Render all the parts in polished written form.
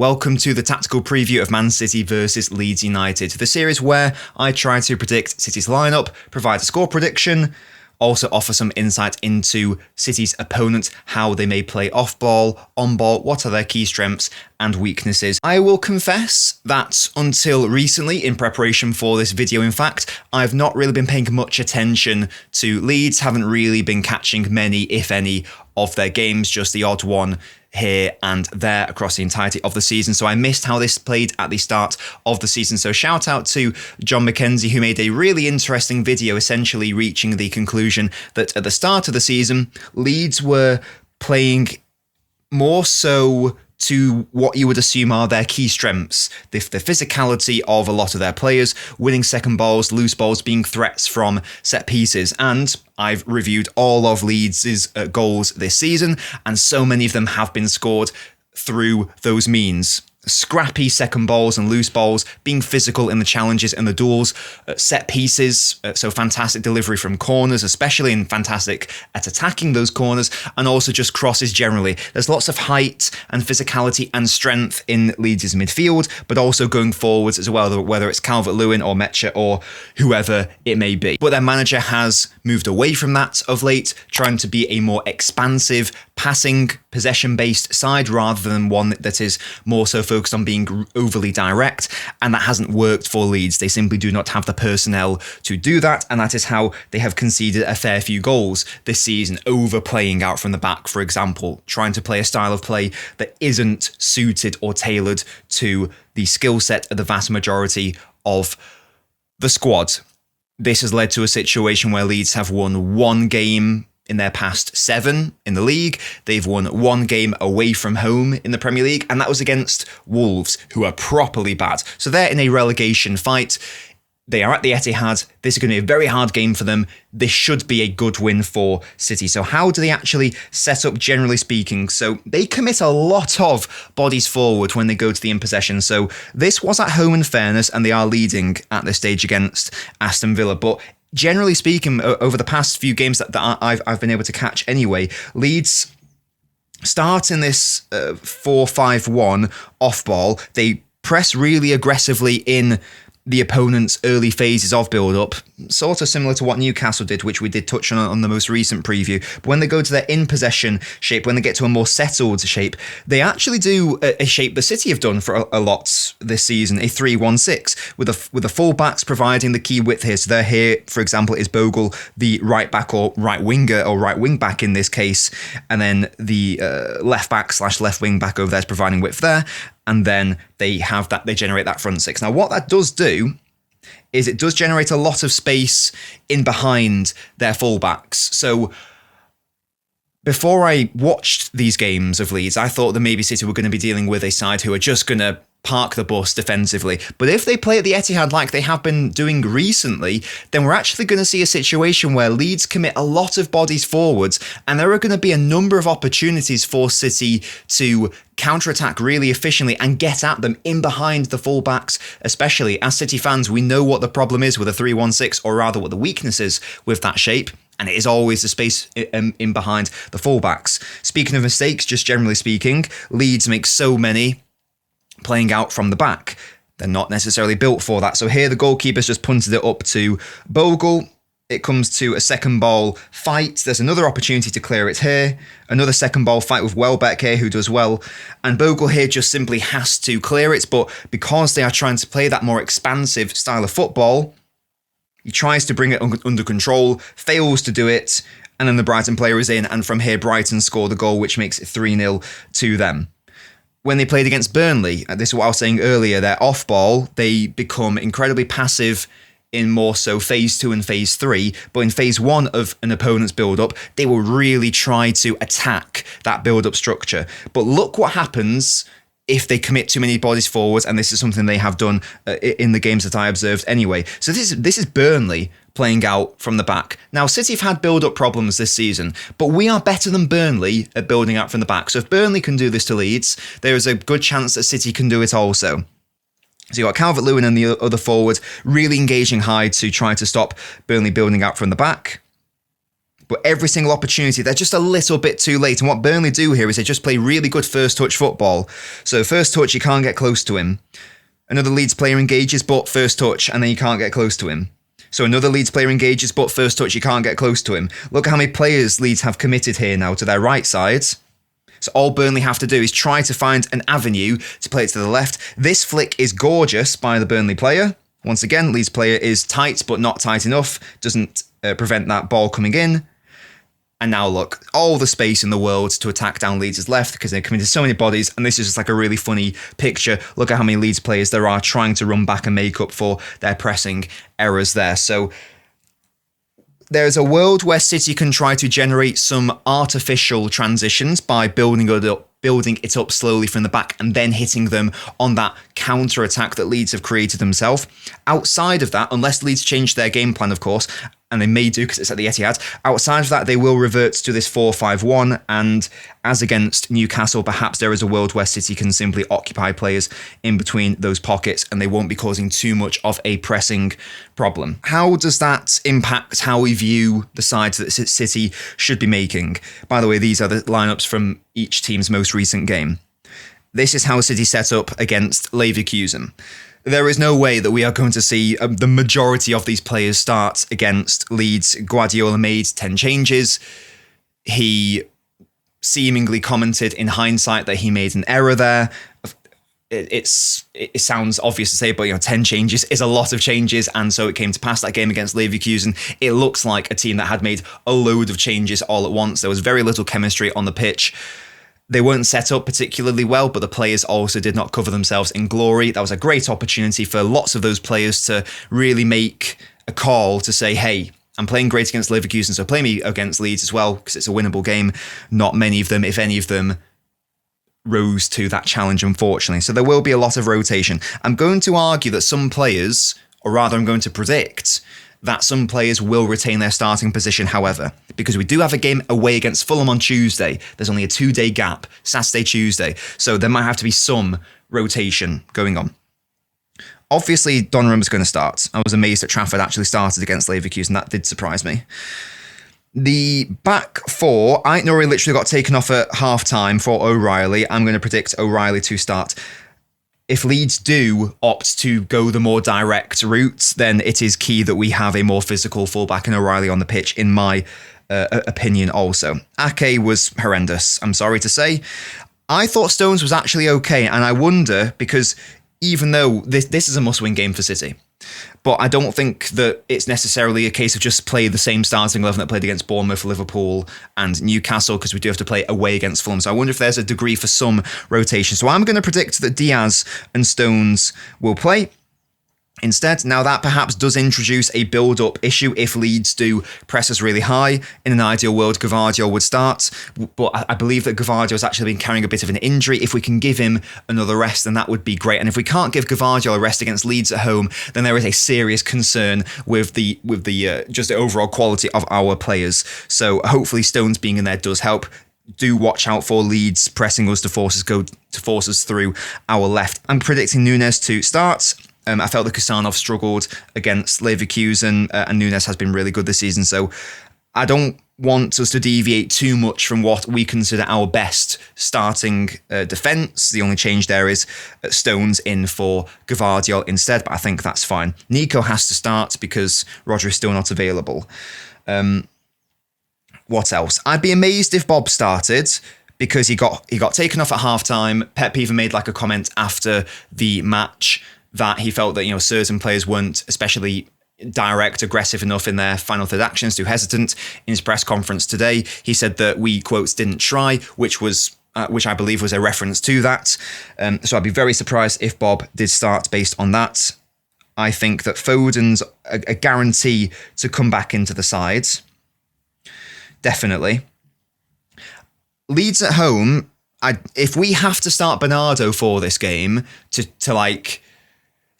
Welcome to the tactical preview of Man City versus Leeds United, the series where I try to predict City's lineup, provide a score prediction, also offer some insight into City's opponent, how they may play off ball, on ball, what are their key strengths and weaknesses. I will confess that until recently, in preparation for this video, in fact, I've not really been paying much attention to Leeds, haven't really been catching many, if any, of their games, just the odd one here and there across the entirety of the season. So I missed how this played at the start of the season. So shout out to John McKenzie, who made a really interesting video, essentially reaching the conclusion that at the start of the season, Leeds were playing more so to what you would assume are their key strengths, the physicality of a lot of their players, winning second balls, loose balls, being threats from set pieces. And I've reviewed all of Leeds' goals this season, and so many of them have been scored through those means. Scrappy second balls and loose balls, being physical in the challenges and the duels, set pieces, so fantastic delivery from corners, especially, and fantastic at attacking those corners, and also just crosses generally. There's lots of height and physicality and strength in Leeds' midfield, but also going forwards as well, whether it's Calvert-Lewin or Mecha or whoever it may be. But their manager has moved away from that of late, trying to be a more expansive, passing, possession-based side rather than one that is more so focused on being overly direct, and that hasn't worked for Leeds. They simply do not have the personnel to do that, and that is how they have conceded a fair few goals this season, overplaying out from the back, for example, trying to play a style of play that isn't suited or tailored to the skill set of the vast majority of the squad. This has led to a situation where Leeds have won one game in their past 7 in the league. They've won one game away from home in the Premier League, and that was against Wolves, who are properly bad. So they're in a relegation fight. They are at the Etihad. This is going to be a very hard game for them. This should be a good win for City. So how do they actually set up, generally speaking? So they commit a lot of bodies forward when they go to the in possession. So this was at home, in fairness, and they are leading at this stage against Aston Villa. But generally speaking, over the past few games that I've been able to catch anyway, Leeds start in this 4-5-1 off ball. They press really aggressively in the opponent's early phases of build-up, sort of similar to what Newcastle did, which we did touch on the most recent preview. But when they go to their in-possession shape, when they get to a more settled shape, they actually do a shape the City have done for a lot this season, a 3-1-6, with the full-backs providing the key width here. So they're here, for example, is Bogle, the right-back or right-winger, or right-wing-back in this case, and then the left-back / left-wing-back over there is providing width there. And then they generate that front six. Now, what that does do is it does generate a lot of space in behind their fullbacks. So before I watched these games of Leeds, I thought that maybe City were going to be dealing with a side who are just going to park the bus defensively. But if they play at the Etihad like they have been doing recently, then we're actually going to see a situation where Leeds commit a lot of bodies forwards, and there are going to be a number of opportunities for City to counter-attack really efficiently and get at them in behind the fullbacks. Especially as City fans, we know what the problem is with a 3-1-6, or rather what the weakness is with that shape. And it is always the space in behind the fullbacks. Speaking of mistakes, just generally speaking, Leeds make so many playing out from the back. They're not necessarily built for that. So here the goalkeeper's just punted it up to Bogle. It comes to a second ball fight. There's another opportunity to clear it here. Another second ball fight with Welbeck here, who does well. And Bogle here just simply has to clear it. But because they are trying to play that more expansive style of football, he tries to bring it under control, fails to do it, and then the Brighton player is in. And from here, Brighton score the goal, which makes it 3-0 to them. When they played against Burnley, this is what I was saying earlier, they're off ball, they become incredibly passive in more so phase 2 and phase 3, but in phase 1 of an opponent's build-up, they will really try to attack that build-up structure. But look what happens if they commit too many bodies forwards, and this is something they have done in the games that I observed anyway. So this is Burnley playing out from the back. Now, City have had build-up problems this season, but we are better than Burnley at building out from the back. So if Burnley can do this to Leeds, there is a good chance that City can do it also. So you've got Calvert-Lewin and the other forward really engaging high to try to stop Burnley building out from the back. but every single opportunity, they're just a little bit too late. And what Burnley do here is they just play really good first touch football. So first touch, you can't get close to him. Another Leeds player engages, but first touch, and then you can't get close to him. So another Leeds player engages, but first touch, you can't get close to him. Look at how many players Leeds have committed here now to their right side. So all Burnley have to do is try to find an avenue to play it to the left. This flick is gorgeous by the Burnley player. Once again, Leeds player is tight, but not tight enough. Doesn't prevent that ball coming in. And now look, all the space in the world to attack down Leeds' left because they've committed so many bodies. And this is just like a really funny picture. Look at how many Leeds players there are trying to run back and make up for their pressing errors there. So there's a world where City can try to generate some artificial transitions by building it up slowly from the back and then hitting them on that counter-attack that Leeds have created themselves. Outside of that, unless Leeds change their game plan, of course, and they may do because it's at the Etihad, outside of that, they will revert to this 4-5-1, and as against Newcastle, perhaps there is a world where City can simply occupy players in between those pockets and they won't be causing too much of a pressing problem. How does that impact how we view the sides that City should be making? By the way, these are the lineups from each team's most recent game. This is how City set up against Leverkusen. There is no way that we are going to see the majority of these players start against Leeds. Guardiola made 10 changes. He seemingly commented in hindsight that he made an error there. It sounds obvious to say, but 10 changes is a lot of changes, and so it came to pass that game against Leverkusen. It looks like a team that had made a load of changes all at once. There was very little chemistry on the pitch. They weren't set up particularly well, but the players also did not cover themselves in glory. That was a great opportunity for lots of those players to really make a call to say, hey, I'm playing great against Leverkusen, so play me against Leeds as well, because it's a winnable game. Not many of them, if any of them, rose to that challenge, unfortunately. So there will be a lot of rotation. I'm going to argue that some players, or rather I'm going to predict that some players will retain their starting position, however, because we do have a game away against Fulham on Tuesday. There's only a 2-day gap, Saturday, Tuesday, so there might have to be some rotation going on. Obviously, Donnaruma's going to start. I was amazed that Trafford actually started against Leverkusen. That did surprise me. The back four, Aït-Nouri literally got taken off at half-time for O'Reilly. I'm going to predict O'Reilly to start. If Leeds do opt to go the more direct route, then it is key that we have a more physical fullback and O'Reilly on the pitch, in my opinion also. Ake was horrendous, I'm sorry to say. I thought Stones was actually okay, and I wonder, because even though this is a must-win game for City, but I don't think that it's necessarily a case of just play the same starting 11 that played against Bournemouth, Liverpool and Newcastle, because we do have to play away against Fulham. So I wonder if there's a degree for some rotation. So I'm going to predict that Diaz and Stones will play instead. Now that perhaps does introduce a build-up issue if Leeds do press us really high. In an ideal world, Guardiola would start, but I believe that Guardiola's actually been carrying a bit of an injury. If we can give him another rest, then that would be great. And if we can't give Guardiola a rest against Leeds at home, then there is a serious concern with the just the overall quality of our players. So hopefully Stones being in there does help. Do watch out for Leeds pressing us to force us through our left. I'm predicting Núñez to start. I felt that Kusanov struggled against Leverkusen, and Núñez has been really good this season, so I don't want us to deviate too much from what we consider our best starting defence. The only change there is Stones in for Gvardiol instead, but I think that's fine. Nico has to start because Roger is still not available. What else? I'd be amazed if Bob started, because he got taken off at halftime. Pep even made like a comment after the match that he felt that certain players weren't especially direct, aggressive enough in their final third actions, too hesitant. In his press conference today, he said that we, quotes, didn't try, which I believe was a reference to that. So I'd be very surprised if Bob did start based on that. I think that Foden's a guarantee to come back into the sides. Definitely. Leeds at home, if we have to start Bernardo for this game to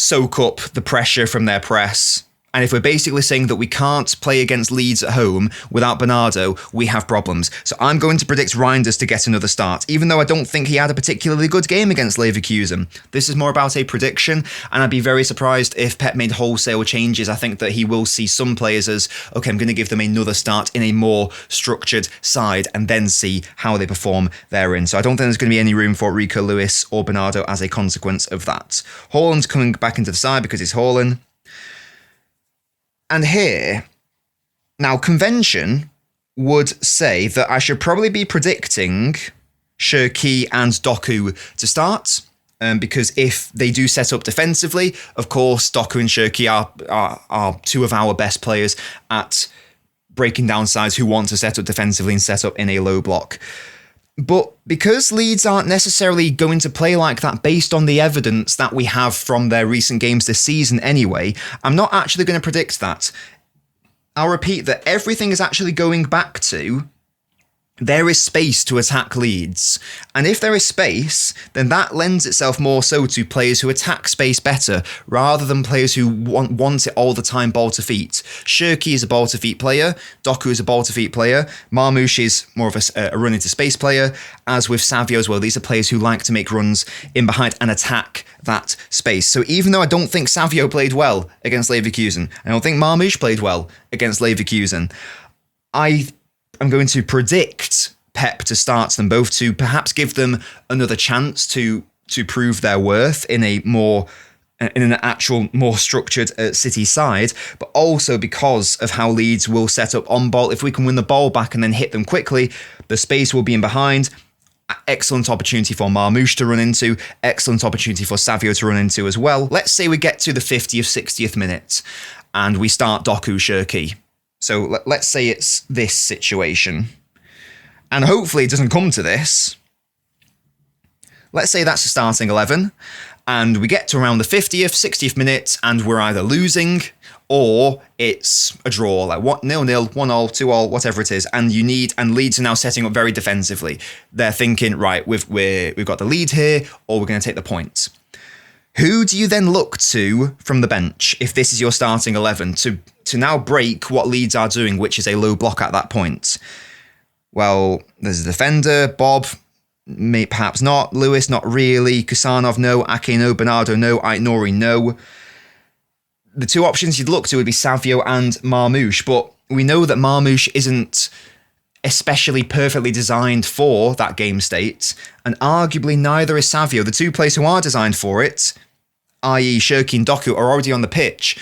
soak up the pressure from their press, And if we're basically saying that we can't play against Leeds at home without Bernardo, we have problems. So I'm going to predict Reinders to get another start, even though I don't think he had a particularly good game against Leverkusen. This is more about a prediction, and I'd be very surprised if Pep made wholesale changes. I think that he will see some players as, okay, I'm going to give them another start in a more structured side and then see how they perform therein. So I don't think there's going to be any room for Rico Lewis or Bernardo as a consequence of that. Haaland's coming back into the side because it's Haaland. And here, now convention would say that I should probably be predicting Cherki and Doku to start, because if they do set up defensively, of course, Doku and Cherki are two of our best players at breaking down sides who want to set up defensively and set up in a low block. But because Leeds aren't necessarily going to play like that based on the evidence that we have from their recent games this season anyway, I'm not actually going to predict that. I'll repeat that everything is actually going back to there is space to attack Leeds. And if there is space, then that lends itself more so to players who attack space better, rather than players who want it all the time ball to feet. Cherki is a ball to feet player, Doku is a ball to feet player, Marmoush is more of a run into space player, as with Savio as well. These are players who like to make runs in behind and attack that space. So even though I don't think Savio played well against Leverkusen, I don't think Marmoush played well against Leverkusen, I'm going to predict Pep to start them both, to perhaps give them another chance to prove their worth in an actual more structured City side, but also because of how Leeds will set up on ball. If we can win the ball back and then hit them quickly, the space will be in behind. Excellent opportunity for Marmoush to run into, excellent opportunity for Savio to run into as well. Let's say we get to the 50th, 60th minute and we start Doku Cherki. So let's say it's this situation, and hopefully it doesn't come to this. Let's say that's the starting 11, and we get to around the 50th, 60th minute, and we're either losing or it's a draw, like 0-0, 1-0, 2-0, whatever it is, and Leeds are now setting up very defensively. They're thinking, right, we've got the lead here, or we're going to take the points. Who do you then look to from the bench, if this is your starting 11, to now break what Leeds are doing, which is a low block at that point? Well, there's a defender, Bob, perhaps not, Lewis, not really, Kusanov, no, Ake, no, Bernardo, no, Aït-Nouri, no. The two options you'd look to would be Savio and Marmoush, but we know that Marmoush isn't especially perfectly designed for that game state, and arguably neither is Savio. The two players who are designed for it, i.e. Cherki and Doku, are already on the pitch.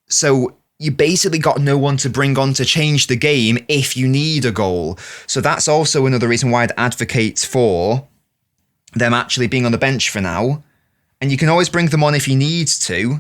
So you basically got no one to bring on to change the game if you need a goal. So that's also another reason why I'd advocate for them actually being on the bench for now. And you can always bring them on if you need to.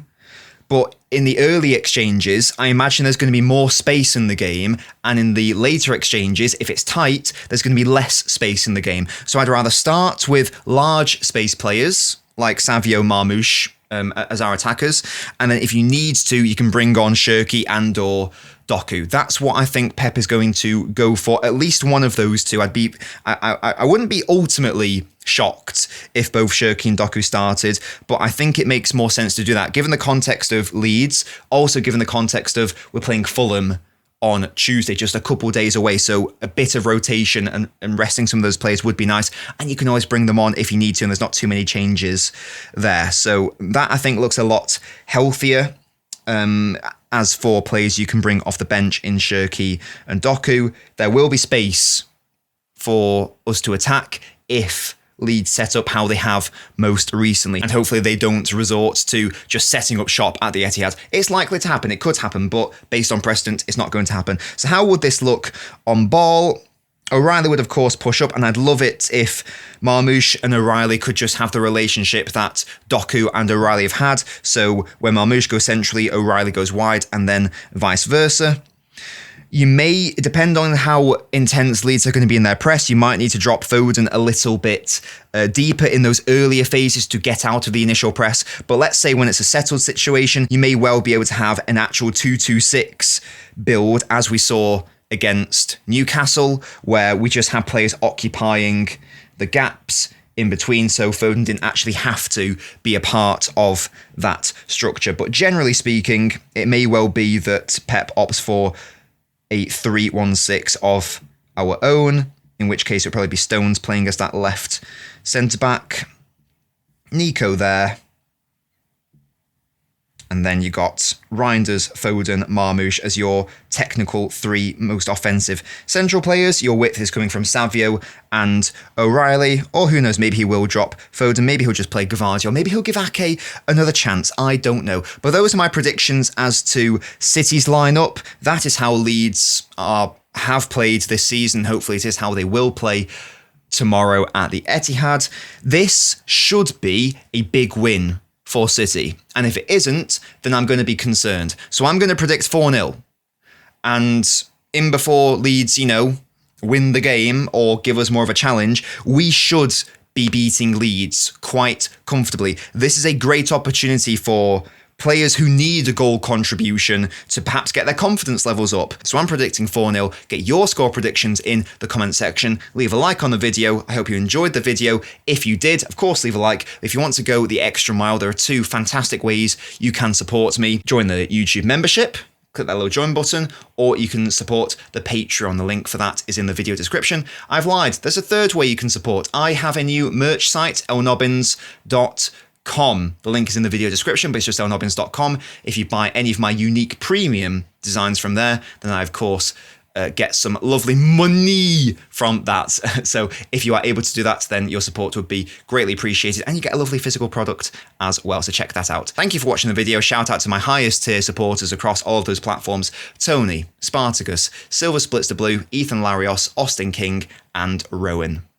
But in the early exchanges, I imagine there's going to be more space in the game. And in the later exchanges, if it's tight, there's going to be less space in the game. So I'd rather start with large space players like Savio, Marmoush as our attackers. And then if you need to, you can bring on Cherki and or Doku. That's what I think Pep is going to go for. At least one of those two. I wouldn't be ultimately shocked if both Cherki and Doku started, but I think it makes more sense to do that, given the context of Leeds, also given the context of we're playing Fulham on Tuesday, just a couple days away, so a bit of rotation and resting some of those players would be nice, and you can always bring them on if you need to, and there's not too many changes there. So that, I think, looks a lot healthier. As for players you can bring off the bench in Cherki and Doku, there will be space for us to attack if Leeds set up how they have most recently, and hopefully they don't resort to just setting up shop at the Etihad. It's likely to happen, it could happen, but based on precedent, it's not going to happen. So how would this look on ball? O'Reilly would, of course, push up, and I'd love it if Marmoush and O'Reilly could just have the relationship that Doku and O'Reilly have had. So when Marmoush goes centrally, O'Reilly goes wide, and then vice versa. You may, depend on how intense Leeds are going to be in their press, you might need to drop Foden a little bit deeper in those earlier phases to get out of the initial press. But let's say when it's a settled situation, you may well be able to have an actual 2-2-6 build, as we saw against Newcastle, where we just had players occupying the gaps in between, so Foden didn't actually have to be a part of that structure. But generally speaking, it may well be that Pep opts for a 3-1-6 of our own, in which case it would probably be Stones playing as that left centre-back. Nico there. And then you got Reinders, Foden, Marmoush as your technical 3 most offensive central players. Your width is coming from Savio and O'Reilly. Or who knows, maybe he will drop Foden. Maybe he'll just play Guardiola. Maybe he'll give Ake another chance. I don't know. But those are my predictions as to City's lineup. That is how Leeds have played this season. Hopefully it is how they will play tomorrow at the Etihad. This should be a big win for City. And if it isn't, then I'm going to be concerned. So I'm going to predict 4-0. And in before Leeds, win the game or give us more of a challenge, we should be beating Leeds quite comfortably. This is a great opportunity for players who need a goal contribution to perhaps get their confidence levels up. So I'm predicting 4-0. Get your score predictions in the comment section. Leave a like on the video. I hope you enjoyed the video. If you did, of course, leave a like. If you want to go the extra mile, there are 2 fantastic ways you can support me. Join the YouTube membership. Click that little join button, or you can support the Patreon. The link for that is in the video description. I've lied. There's a 3rd way you can support. I have a new merch site, LNobbins.com. The link is in the video description, but it's just LNobbins.com. If you buy any of my unique premium designs from there, then I, of course, get some lovely money from that. So if you are able to do that, then your support would be greatly appreciated, and you get a lovely physical product as well. So check that out. Thank you for watching the video. Shout out to my highest tier supporters across all of those platforms: Tony, Spartacus, Silver Splits the Blue, Ethan Larios, Austin King, and Rowan.